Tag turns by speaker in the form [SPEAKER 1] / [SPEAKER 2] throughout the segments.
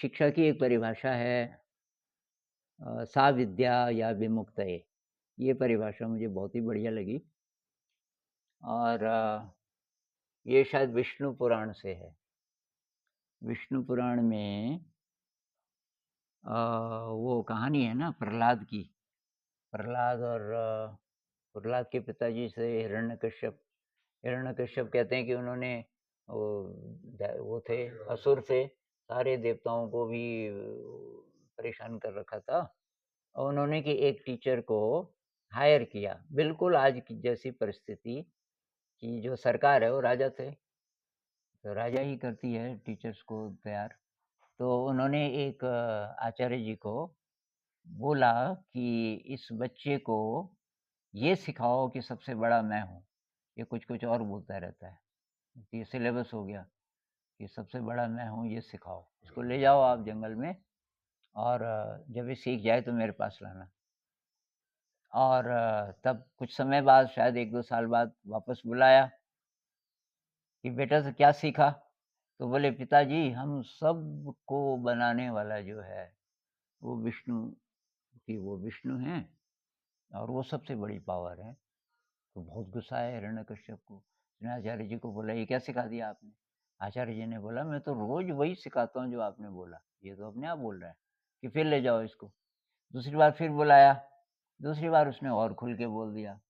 [SPEAKER 1] शिक्षा की एक परिभाषा है सा विद्या या विमुक्तये। ये परिभाषा मुझे बहुत ही बढ़िया लगी और ये शायद विष्णु पुराण से है। विष्णु पुराण में वो कहानी है ना प्रहलाद की। प्रहलाद और प्रहलाद के पिताजी से हिरण्यकश्यप कहते हैं कि उन्होंने वो वो थे असुर थे, सारे देवताओं को भी परेशान कर रखा था और उन्होंने कि एक टीचर को हायर किया। बिल्कुल आज की जैसी परिस्थिति कि जो सरकार है वो राजा थे, तो राजा ही करती है टीचर्स को तैयार। तो उन्होंने एक आचार्य जी को बोला कि इस बच्चे को ये सिखाओ कि सबसे बड़ा मैं हूँ। ये कुछ-कुछ और बोलता रहता है। ये सिलेबस हो गया कि सबसे बड़ा मैं हूँ ये सिखाओ। इसको ले जाओ आप जंगल में और जब ये सीख जाए तो मेरे पास लाना। और तब कुछ समय बाद शायद 1-2 साल बाद वापस बुलाया कि बेटा से क्या सीखा? तो बोले पिताजी हम सबको बनाने वाला जो है वो वो विष्णु हैं और वो सबसे बड़ी पावर है। तो बहुत गुस्सा आया हिरण्यकश्यप को। उसने आचार्य जी को बोला ये क्या सिखा दिया आपने? आचार्य जी ने बोला मैं तो रोज़ वही सिखाता हूँ जो आपने बोला। ये तो अपने आप बोल रहा है कि फिर ले जाओ इसको। दूसरी बार फिर बुलाया, दूसरी बार उसने और खुल के बोल दिया।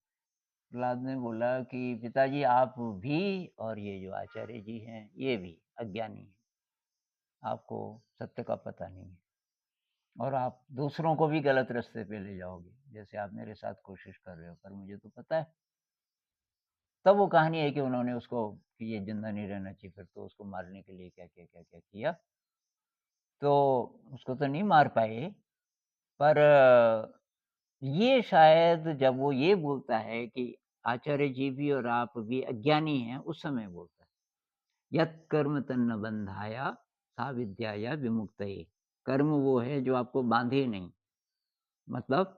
[SPEAKER 1] प्रहलाद ने बोला कि पिताजी आप भी और ये जो आचार्य जी हैं ये भी अज्ञानी हैं। आपको सत्य का पता नहीं है और आप दूसरों को भी गलत रास्ते पे ले जाओगे, जैसे आप मेरे साथ कोशिश कर रहे हो, पर मुझे तो पता है। तब वो कहानी है कि उन्होंने उसको कि ये ज़िंदा नहीं रहना चाहिए, फिर तो उसको मारने के लिए क्या-क्या किया। तो उसको तो नहीं मार पाए, पर ये शायद जब वो ये बोलता है कि आचार्य जी भी और आप भी अज्ञानी हैं, उस समय बोलता है। यत् कर्म तन्न बन्धाया सा विद्याया विमुक्तये। कर्म वो है जो आपको बाँधे नहीं। मतलब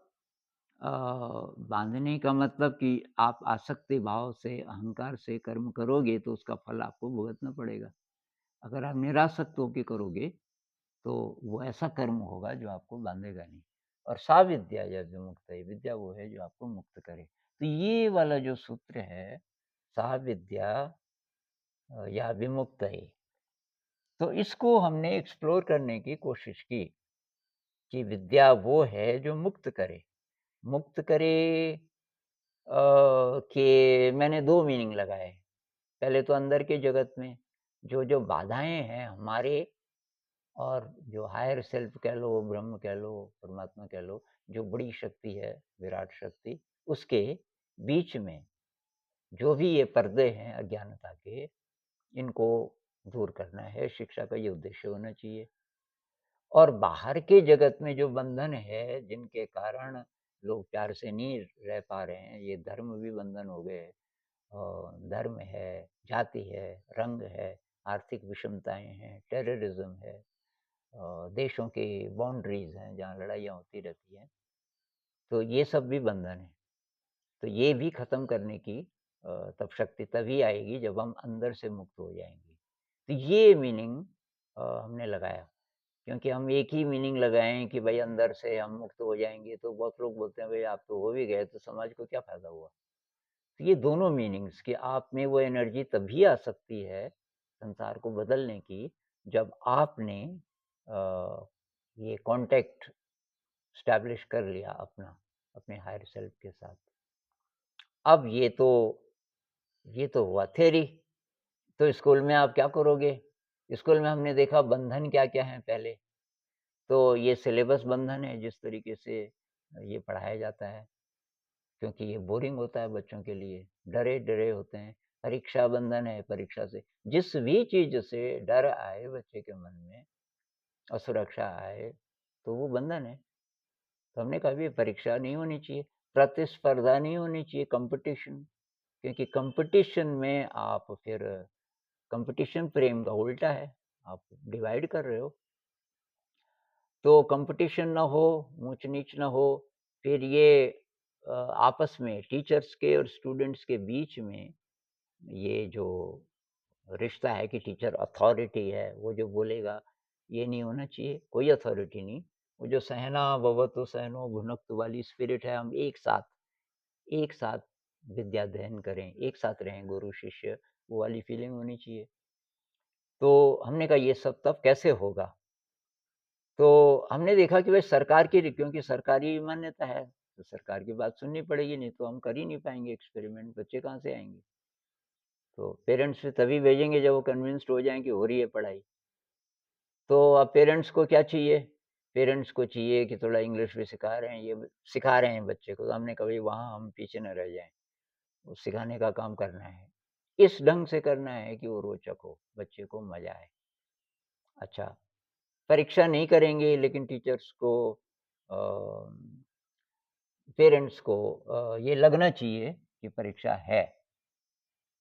[SPEAKER 1] अ, बाँधने का मतलब कि आप आसक्ति भाव से, अहंकार से कर्म करोगे तो उसका फल आपको भुगतना पड़ेगा। अगर आप निरासक्त होके करोगे, तो वो ऐसा कर्म होगा जो आपको बाँधेगा नहीं। और सा विद्या या विमुक्तये, विद्या वो है जो आपको मुक्त करे। तो ये वाला जो सूत्र है, सा विद्या या विमुक्तये, तो इसको हमने एक्सप्लोर करने की कोशिश की, कि विद्या वो है जो मुक्त करे। मुक्त करे कि मैंने 2 मीनिंग लगाए। पहले तो अंदर के जगत में जो-जो बाधाएँ हैं हमारे और जो हायर सेल्फ कह लो, ब्रह्म कह लो, परमात्मा कह लो, जो बड़ी शक्ति है, विराट शक्ति, उसके बीच में जो भी ये पर्दे हैं अज्ञानता के, इनको दूर करना है, शिक्षा का ये उद्देश्य होना चाहिए। और बाहर के जगत में जो बंधन है, जिनके कारण लोग प्यार से नहीं रह पा रहे हैं, ये धर्म भी बंधन हो गए। धर्म है, जाति है, रंग है, आर्थिक विषमताएँ हैं, टेररिज़्म है, देशों की बाउंड्रीज़ हैं, जहाँ लड़ाइयाँ होती रहती हैं। तो ये सब भी बंधन है। तो ये भी ख़त्म करने की तब शक्ति तभी आएगी जब हम अंदर से मुक्त हो जाएँगे। तो ये मीनिंग हमने लगाया। क्योंकि हम एक ही मीनिंग लगाएँ कि भई अंदर से हम मुक्त हो जाएँगे, तो बहुत लोग बोलते हैं भई आप तो हो भी गए, तो समाज को क्या फ़ायदा हुआ? तो ये दोनों मीनिंग्स कि आप में वो एनर्जी तभी आ सकती है, संसार को बदलने की, जब आपने ये कॉन्टैक्ट एस्टैब्लिश कर लिया अपना, अपने हायर सेल्फ के साथ। अब ये तो हुआ थ्योरी, तो स्कूल में आप क्या करोगे? स्कूल में हमने देखा बंधन क्या-क्या हैं पहले। तो ये सिलेबस बंधन है जिस तरीके से ये पढ़ाया जाता है, क्योंकि ये बोरिंग होता है बच्चों के लिए, डरे-डरे होते हैं। परीक्षा बंधन है परीक्षा से, जिस भी चीज़ से डर आए बच्चे के मन में, असुरक्षा आए, तो वो बंधन है। तो हमने कहा भई परीक्षा नहीं होनी चाहिए, प्रतिस्पर्धा नहीं होनी चाहिए, कॉम्पिटिशन, क्योंकि कॉम्पिटिशन में आप फिर कॉम्पिटिशन प्रेम का उल्टा है, आप डिवाइड कर रहे हो। तो कॉम्पिटिशन ना हो, ऊँच-नीच ना हो, फिर ये आपस में टीचर्स के और स्टूडेंट्स के बीच में ये जो रिश्ता है कि टीचर अथॉरिटी है, वो जो बोलेगा, ये नहीं होना चाहिए, कोई अथॉरिटी नहीं। वो जो सहना भवतु सहनो भुनक्तु वाली स्पिरिट है, हम एक साथ विद्या अध्ययन करें, एक साथ रहें गुरु शिष्य, वो वाली फीलिंग होनी चाहिए। तो हमने कहा ये सब तब कैसे होगा? तो हमने देखा कि भाई सरकार की, क्योंकि सरकारी मान्यता है, तो सरकार की बात सुननी पड़ेगी, नहीं तो हम कर ही नहीं पाएँगे एक्सपेरिमेंट, बच्चे कहाँ से आएँगे? तो पेरेंट्स फिर तभी भेजेंगे जब वो कन्विंस्ड हो जाएँ कि हो रही है पढ़ाई। तो अब पेरेंट्स को क्या चाहिए? पेरेंट्स को चाहिए कि थोड़ा इंग्लिश भी सिखा रहे हैं, ये सिखा रहे हैं बच्चे को, तो हमने कहा भई वहाँ हम पीछे न रह जाएँ, वो सिखाने का काम करना है। इस ढंग से करना है कि वो रोचक हो, बच्चे को मज़ा आए। अच्छा, परीक्षा नहीं करेंगे लेकिन टीचर्स को अ, पेरेंट्स को ये लगना चाहिए कि परीक्षा है,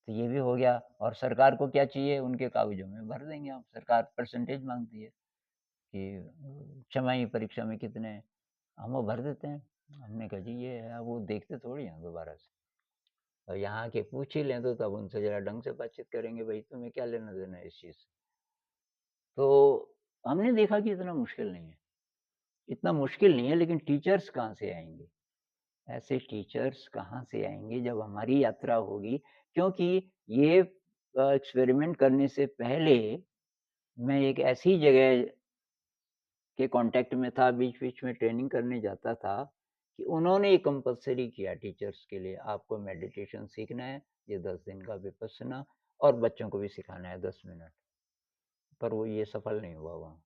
[SPEAKER 1] तो ये भी हो गया। और सरकार को क्या चाहिए? उनके कागज़ों में भर देंगे हम, सरकार परसेंटेज माँगती है कि छमाही परीक्षा में कितने हैं, हम वो भर देते हैं। हमने कहा जी ये है, अब वो देखते थोड़ी हैं दोबारा से। और यहाँ आके पूछ ही लें तो तब उनसे ज़रा ढंग से बातचीत करेंगे, भई तुम्हें क्या लेना-देना है इस चीज़ से? तो हमने देखा कि इतना मुश्किल नहीं है, इतना मुश्किल नहीं है, लेकिन टीचर्स कहाँ से आएँगे? ऐसे टीचर्स कहाँ से आएँगे जब हमारी यात्रा होगी? क्योंकि ये एक्सपेरिमेंट करने से पहले मैं एक ऐसी जगह के कॉन्टैक्ट में था, बीच-बीच में ट्रेनिंग करने जाता था, कि उन्होंने ये कंपल्सरी किया टीचर्स के लिए, आपको मेडिटेशन सीखना है, ये 10 दिन का विपस्सना, और बच्चों को भी सिखाना है 10 मिनट। पर वो ये सफल नहीं हुआ वहाँ।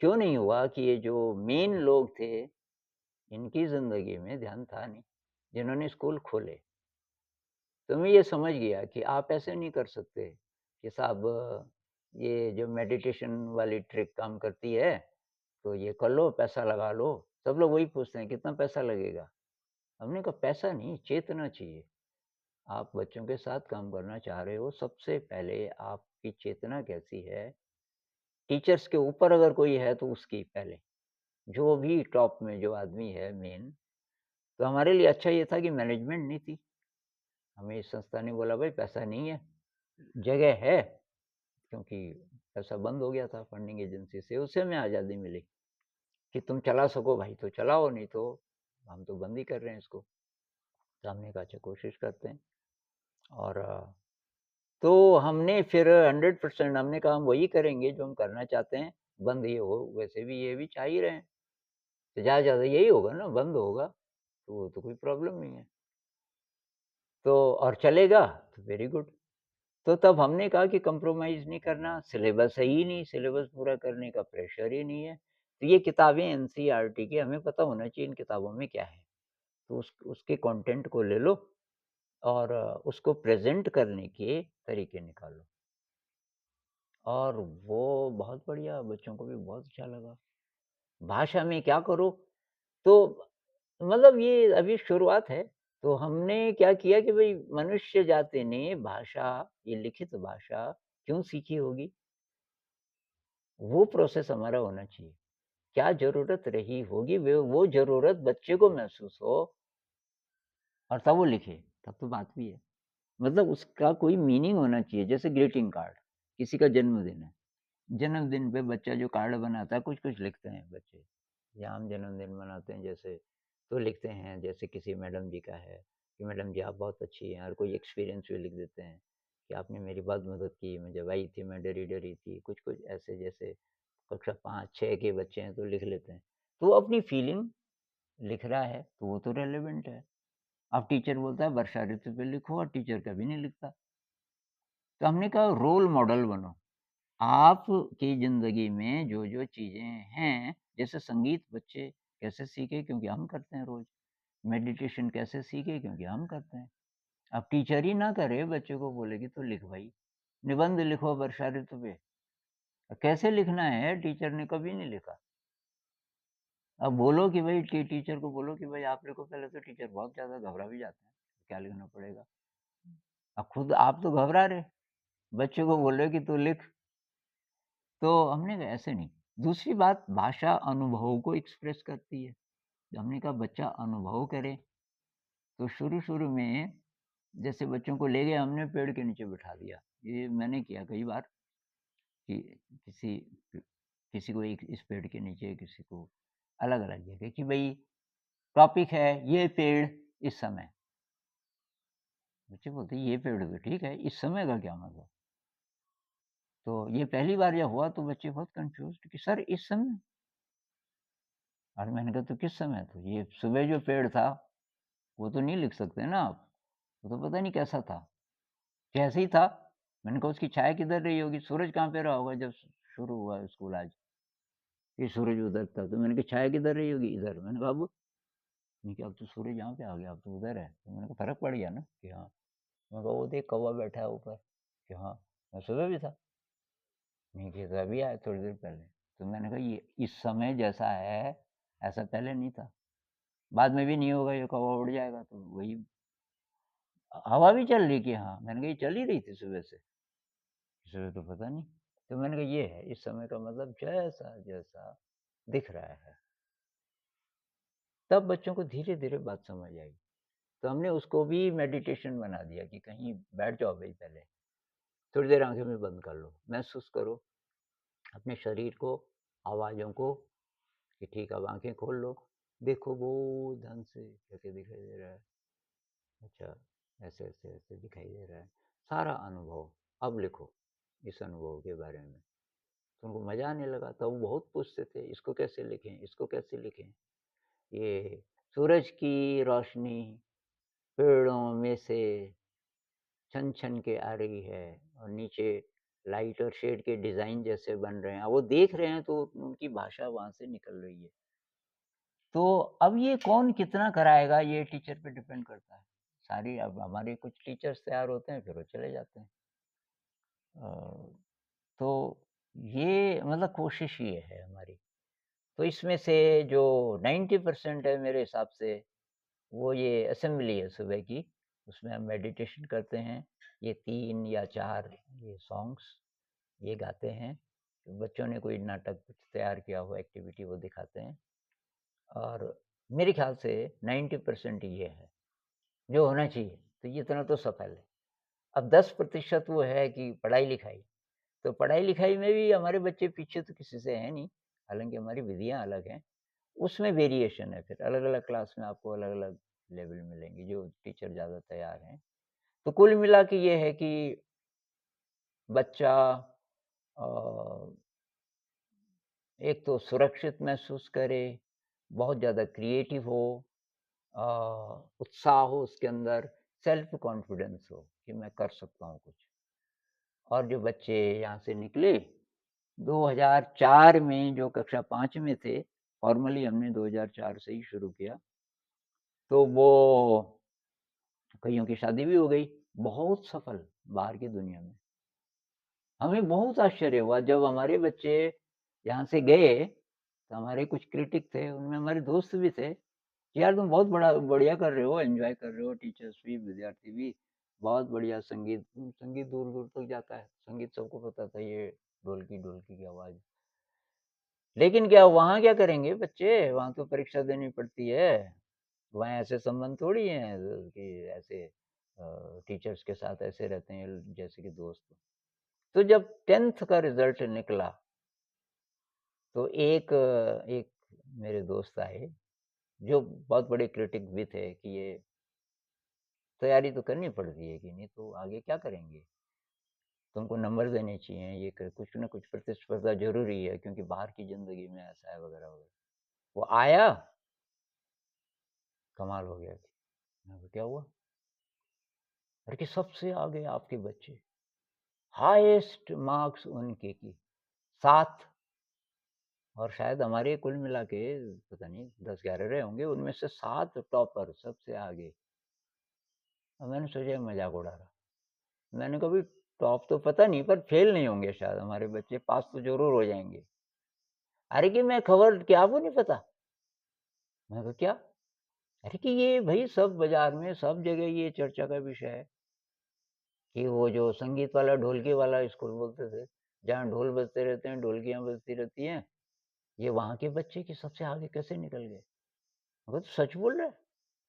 [SPEAKER 1] क्यों नहीं हुआ? कि ये जो मेन लोग थे, इनकी ज़िंदगी में ध्यान था नहीं, जिन्होंने स्कूल खोले। तो मैं ये समझ गया कि आप ऐसे नहीं कर सकते कि साहब ये जो मेडिटेशन वाली ट्रिक काम करती है, तो ये कर लो, पैसा लगा लो। सब लोग वही पूछते हैं कितना पैसा लगेगा? हमने कहा पैसा नहीं, चेतना चाहिए। आप बच्चों के साथ काम करना चाह रहे हो, सबसे पहले आपकी चेतना कैसी है? टीचर्स के ऊपर अगर कोई है तो उसकी पहले, जो भी टॉप में जो आदमी है मेन, तो हमारे लिए अच्छा ये था कि मैनेजमेंट नहीं थी। हमें इस संस्था ने बोला भाई पैसा नहीं है, जगह है, क्योंकि पैसा बंद हो गया था फंडिंग एजेंसी से, उससे हमें आज़ादी मिली कि तुम चला सको भाई तो चलाओ, नहीं तो हम तो बंद ही कर रहे हैं इसको। तो हमने कहा अच्छा कोशिश करते हैं। और तो हमने फिर 100% हमने कहा हम वही करेंगे जो हम करना चाहते हैं, बंद ये हो, वैसे भी ये भी चाह ही रहे हैं, तो ज़्यादा से ज़्यादा यही होगा ना, बंद होगा, तो वो तो कोई प्रॉब्लम नहीं है। तो और चलेगा तो वेरी गुड। तो तब हमने कहा कि कॉम्प्रोमाइज़ नहीं करना, सिलेबस है ही नहीं, सिलेबस पूरा करने का प्रेशर ही नहीं है। तो ये किताबें एनसीईआरटी की, हमें पता होना चाहिए इन किताबों में क्या है। तो उसके कंटेंट को ले लो और उसको प्रेज़ेंट करने के तरीके निकालो। और वो बहुत बढ़िया, बच्चों को भी बहुत अच्छा लगा। भाषा में क्या करो? तो मतलब ये अभी शुरुआत है। तो हमने क्या किया कि भई मनुष्य जाति ने भाषा, ये लिखित भाषा क्यों सीखी होगी? वो प्रोसेस हमारा होना चाहिए। क्या ज़रूरत रही होगी, वो ज़रूरत बच्चे को महसूस हो और तब वो लिखे, तब तो बात भी है। मतलब उसका कोई मीनिंग होना चाहिए, जैसे ग्रीटिंग कार्ड, किसी का जन्मदिन है। जन्मदिन पे बच्चा जो कार्ड बनाता है, कुछ-कुछ लिखते हैं बच्चे। या हम जन्मदिन मनाते हैं जैसे, तो लिखते हैं जैसे किसी मैडम जी का है, कि मैडम जी आप बहुत अच्छी हैं, और कोई एक्सपीरियंस भी लिख देते हैं, कि आपने मेरी बहुत मदद की, मैं जब आई थी मैं डरी-डरी थी, कुछ-कुछ ऐसे, जैसे कक्षा 5-6 के बच्चे हैं तो लिख लेते हैं। तो वो अपनी फीलिंग लिख रहा है, तो वो तो रेलेवेंट है। अब टीचर बोलता है वर्षा ऋतु पे लिखो, और टीचर कभी नहीं लिखता। तो हमने कहा रोल मॉडल बनो। आपकी ज़िंदगी में जो-जो चीज़ें हैं, जैसे संगीत बच्चे कैसे सीखे, क्योंकि हम करते हैं रोज़। मेडिटेशन कैसे सीखे, क्योंकि हम करते हैं। अब टीचर ही ना करे, बच्चे को बोले कि तू लिख भाई, निबंध लिखो वर्षा ऋतु पे। कैसे लिखना है, टीचर ने कभी नहीं लिखा। अब बोलो कि भाई टीचर को बोलो कि भाई आप लिखो पहले, तो टीचर बहुत ज़्यादा घबरा भी जाते हैं, क्या लिखना पड़ेगा। अब खुद आप तो घबरा रहे, बच्चे को बोल रहे हो कि तू लिख। तो हमने कहा ऐसे नहीं। दूसरी बात, भाषा अनुभव को एक्सप्रेस करती है। तो हमने कहा बच्चा अनुभव करे। तो शुरू-शुरू में जैसे बच्चों को ले गए हमने, पेड़ के नीचे बिठा दिया। ये मैंने किया कई बार कि किसी किसी को एक इस पेड़ के नीचे, किसी को अलग-अलग जगह, कि भई टॉपिक है ये पेड़ इस समय। बच्चे बोलते हैं ये पेड़ तो ठीक है, इस समय का क्या मतलब? तो ये पहली बार जब हुआ तो बच्चे बहुत कन्फ्यूज़्ड कि सर इस समय? और मैंने कहा तो किस समय? तो ये सुबह जो पेड़ था, वो तो नहीं लिख सकते ना आप, वो तो पता नहीं कैसा था। जैसे ही था, मैंने कहा उसकी छाया किधर रही होगी? सूरज कहाँ पे रहा होगा जब शुरू हुआ स्कूल आज? ये सूरज उधर था, तो मैंने कहा छाया किधर रही होगी? इधर। मैंने कहा अब? नहीं कि अब तो सूरज यहाँ पे आ गया, अब तो उधर है। तो मैंने कहा फ़र्क पड़ गया ना कि हाँ। मैंने कहा वो देख कौवा बैठा है ऊपर, कि हाँ, मैं सुबह भी था। नहीं कि तो अभी आया थोड़ी देर पहले। तो मैंने कहा ये इस समय जैसा है, ऐसा पहले नहीं था। बाद में भी नहीं होगा, ये कौवा उड़ जाएगा, तो वही हवा भी चल रही कि हाँ, मैंने कहा ये चल ही रही थी सुबह से, सुबह तो पता नहीं। तो मैंने कहा ये है इस समय का मतलब, जैसा दिख रहा है। तब बच्चों को धीरे-धीरे बात समझ आई। तो हमने उसको भी मेडिटेशन बना दिया कि कहीं बैठ जाओ भई पहले, थोड़ी देर आँखें भी बंद कर लो, महसूस करो अपने शरीर को, आवाज़ों को, कि ठीक अब आँखें खोल लो, देखो वो ढंग से कैसे दिखाई दे रहा है। अच्छा, ऐसे दिखाई दे रहा है। सारा अनुभव, अब लिखो इस अनुभव के बारे में। तो उनको मज़ा आने लगा, तो वो बहुत पूछते थे, इसको कैसे लिखें, इसको कैसे लिखें? ये सूरज की रोशनी पेड़ों में से छन-छन के आ रही है और नीचे लाइट और शेड के डिज़ाइन जैसे बन रहे हैं। वो देख रहे हैं तो उनकी भाषा वहाँ से निकल रही है। तो अब ये कौन कितना कराएगा, ये टीचर पे डिपेंड करता है। सारी अब हमारे कुछ टीचर्स तैयार होते हैं, फिर वो चले जाते हैं। अ, तो ये मतलब कोशिश ये है हमारी। तो इसमें से जो 90% है मेरे हिसाब से, वो ये असेंबली है सुबह की, उसमें हम मेडिटेशन करते हैं। ये 3 या 4 ये सॉन्ग्स ये गाते हैं। तो बच्चों ने कोई नाटक कुछ तैयार किया हो, एक्टिविटी वो दिखाते हैं। और मेरे ख़्याल से 90% ये है, जो होना चाहिए, तो ये इतना तो सफल है। अब 10% वो है कि पढ़ाई-लिखाई, तो पढ़ाई-लिखाई में भी हमारे बच्चे पीछे तो किसी से हैं नहीं, हालाँकि हमारी विधियाँ अलग हैं। उसमें वेरिएशन है, फिर अलग-अलग क्लास में आपको अलग-अलग लेवल मिलेंगे, जो टीचर ज़्यादा तैयार हैं। तो कुल मिला के ये है कि बच्चा अ, एक तो सुरक्षित महसूस करे, बहुत ज़्यादा क्रिएटिव हो, अ, उत्साह हो उसके अंदर, सेल्फ कॉन्फिडेंस हो कि मैं कर सकता हूँ कुछ। और जो बच्चे यहाँ से निकले 2004 में, जो कक्षा 5 में थे, फॉर्मली हमने 2004 से ही शुरू किया, तो वो कइयों की शादी भी हो गई, बहुत सफल बाहर की दुनिया में। हमें बहुत आश्चर्य हुआ जब हमारे बच्चे यहाँ से गए, तो हमारे कुछ क्रिटिक थे, उनमें हमारे दोस्त भी थे, कि यार तुम बहुत बढ़िया कर रहे हो, एन्जॉय कर रहे हो, टीचर्स भी, विद्यार्थी भी, बहुत बढ़िया संगीत संगीत दूर-दूर तक जाता है, संगीत सबको पता था, ये ढोलकी की आवाज़। लेकिन क्या वहाँ क्या करेंगे बच्चे, वहाँ तो परीक्षा देनी पड़ती है, वहाँ ऐसे संबंध थोड़ी हैं कि ऐसे टीचर्स के साथ ऐसे रहते हैं जैसे कि दोस्त। तो जब 10th का रिज़ल्ट निकला, तो एक मेरे दोस्त आए, जो बहुत बड़े क्रिटिक भी थे कि ये तैयारी तो करनी पड़ती है कि नहीं तो आगे क्या करेंगे? तुमको नंबर देने चाहिए, ये क कुछ न कुछ प्रतिस्पर्धा ज़रूरी है क्योंकि बाहर की ज़िंदगी में ऐसा है वगैरह-वगैरह। वो आया, कमाल हो गया। मैंने कहा क्या हुआ? अरे कि सबसे आगे आपके बच्चे, हाईएस्ट मार्क्स उनके की 7, और शायद हमारे कुल मिला के पता नहीं 10-11 रहे होंगे, उनमें से 7 टॉपर सबसे आगे। और मैंने सोचा ये मज़ाक उड़ा रहा। मैंने कहा, "भई टॉप तो पता नहीं पर फेल नहीं होंगे शायद हमारे बच्चे, पास तो ज़रूर हो जाएँगे।" अरे कि मैं खबर क्या आपको नहीं पता? मैंने कहा क्या? अरे कि ये भई सब बाज़ार में सब जगह ये चर्चा का विषय है कि वो जो संगीत वाला ढोलकी वाला स्कूल बोलते थे, जहाँ ढोल बजते रहते हैं, ढोलकियाँ बजती रहती हैं, ये वहाँ के बच्चे कि सबसे आगे कैसे निकल गए? मैं कहा, "तू सच बोल रहा है?"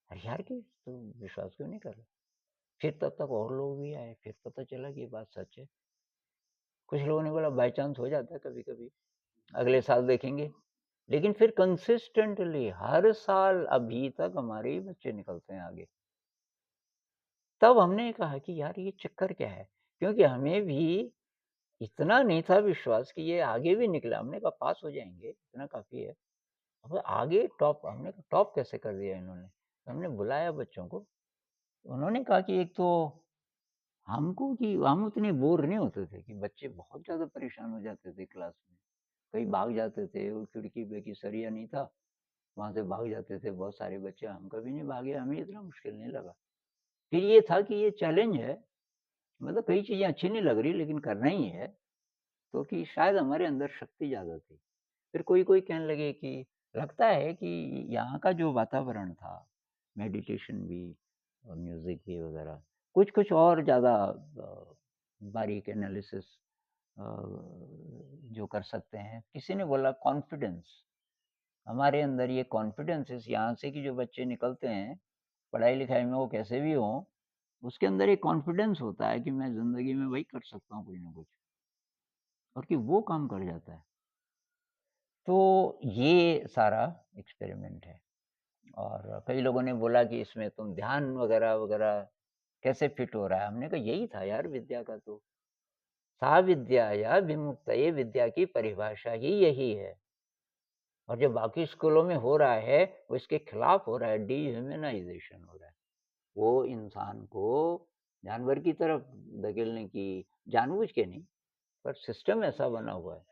[SPEAKER 1] अरे यार कि तू विश्वास क्यों नहीं कर रहा? फिर तब तक और लोग भी आए, फिर पता चला कि ये बात सच है। कुछ लोगों ने बोला बाय चांस हो जाता है कभी-कभी। अगले साल देखेंगे। लेकिन फिर कंसिस्टेंटली हर साल अभी तक हमारे ही बच्चे निकलते हैं आगे। तब हमने कहा कि यार ये चक्कर क्या है? क्योंकि हमें भी इतना नहीं था विश्वास कि ये आगे भी निकला, हमने कहा पास हो जाएँगे, इतना काफ़ी है। अब आगे टॉप, हमने कहा टॉप कैसे कर दिया इन्होंने? तो हमने बुलाया बच्चों को, उन्होंने कहा कि एक तो हमको कि हम उतने बोर नहीं होते थे कि बच्चे बहुत ज़्यादा परेशान हो जाते थे क्लास में। कई भाग जाते थे, वो खिड़की पे की सरिया नहीं था, वहाँ से भाग जाते थे बहुत सारे बच्चे, हम कभी नहीं भागे, हमें इतना मुश्किल नहीं लगा। फिर ये था कि ये चैलेंज है, मतलब कई चीज़ें अच्छी नहीं लग रही लेकिन करना ही है, तो कि शायद हमारे अंदर शक्ति ज़्यादा थी। फिर कोई-कोई कहने लगे कि लगता है कि यहाँ का जो वातावरण था, मेडिटेशन भी और म्यूज़िक भी वगैरह, कुछ-कुछ और ज़्यादा बारीक एनालिसिस अ, जो कर सकते हैं। किसी ने बोला कॉन्फिडेंस, हमारे अंदर ये कॉन्फिडेंस इस यहाँ से कि जो बच्चे निकलते हैं, पढ़ाई-लिखाई में वो कैसे भी हों, उसके अंदर एक कॉन्फिडेंस होता है कि मैं ज़िंदगी में वही कर सकता हूँ कुछ न कुछ, और कि वो काम कर जाता है। तो ये सारा एक्सपेरिमेंट है। और कई लोगों ने बोला कि इसमें तुम ध्यान वगैरह-वगैरह कैसे फिट हो रहा है? हमने कहा यही था यार विद्या का तो। सा विद्याया विमुक्तये, विद्या की परिभाषा ही यही है। और जो बाकी स्कूलों में हो रहा है, वो इसके खिलाफ हो रहा है, डिह्यूमनाइज़ेशन हो रहा है। वो इंसान को जानवर की तरफ धकेलने की, जानबूझ के नहीं, पर सिस्टम ऐसा बना हुआ है।